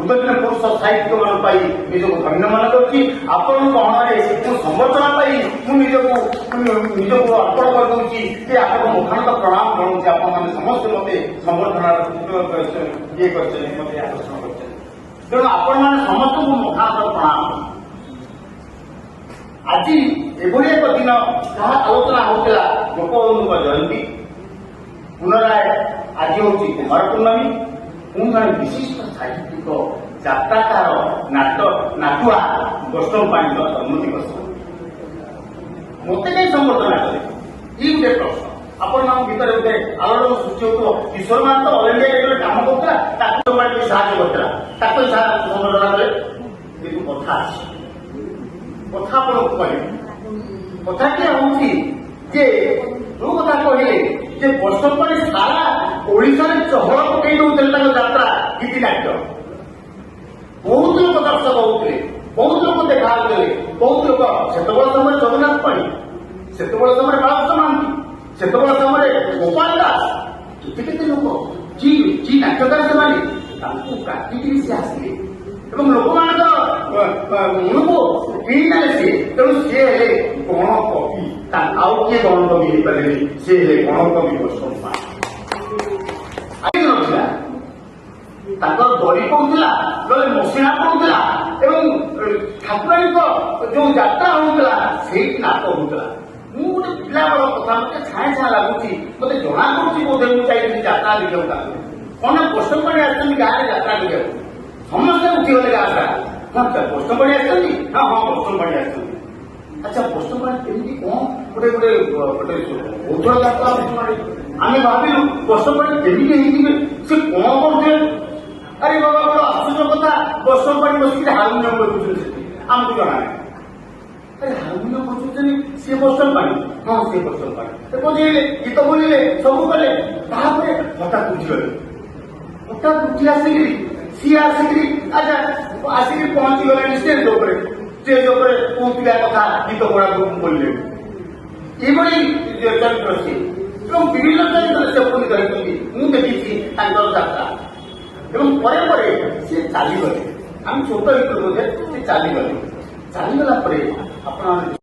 उदयन पुरुष साहित्य मान निजक धन्य मन कर संवर्धना निजक अर्पण कर आपको मुखानंद प्रणाम जनाऊँ आपने समस्त मत संवर्धना ये मत आकर्षण कर तेणु आपण मैंने समस्त को मुखानंद प्रणाम। आज एभली एक दिन जहाँ आलोचना होता गोपबंधु जयंती पुनराय आज हूँ कुमार पूर्णमी पुणी जन विशिष्ट साहित्यिक जात्राकार नाटुआ वैष्णव पाणी जन्म दिवस मत कहीं संवर्धना करे ये गोटे प्रश्न आपण भितर गोटे आलोड़न सृष्टि हो किशोर मान तो ऑल इंडिया लेवल काम करता साहय करता संवर्धना करे किंतु कथा कथा कथाटी हूँ जे जो कथा कहले जे वर्ष पर सारा ओडिशा चहल पकई दौले यात्रा गीति नाट्य बहुत लोग दर्शक होते बहुत लोग देखा बहुत लोग से समय जगन्नाथ पाणी से समय बालकृष्ण महांती से समय गोपाल दास केते लोक जी नाट्यकार से प्राक्टिकली सी आसले लोक मान मन को किणिने सी तेणु सी हेले गणकवि आउ किए गणकवि हो पारे सी हेले गणकवि वैष्णव पाणी दरी पड़ूला गले मसीहा पड़ूला ठाकुराणी जो यात्रा होता से नाट होता मुझे गोटे पिला बड़ कथा मत छाए छाए लगुच मत जना पड़ी बोधे मुझे चाहिए यात्रा देखा कौन वैष्णव पाणी आसती गाँव में यात्रा देखा समस्ते उठीगले गाँव हाँ वैष्णव पाणी आसती हाँ हाँ वैष्णव पाणी आसती अच्छा वैष्णव पाणी केमी कौन गोटे गोटे गोटे कौशल यात्रा आम भाविलु वैष्णव पाणी केमी से कौन करते अरे बाबा बड़ा आश्चर्य कथा वैष्णव पाणी बस हारमोनियम बजाऊँ आमको जना अरे हारमोनियम बजाऊँ सी वैष्णव पाणी हाँ सी वैष्णव पाणी बजेले गीत बोलिले सब कले हठात उठीगले हठात उठी आसिकी सी आसिकी अच्छा आसिकी पहुंची गले स्टेज कहूला कथा गीत गुड़ा बोलिले ये चरित्र सी विभिन्न चरित्र से पुणी मुझे देखी यात्रा सी चलीगले आम छोट बोधे सी चलीगले चलीगला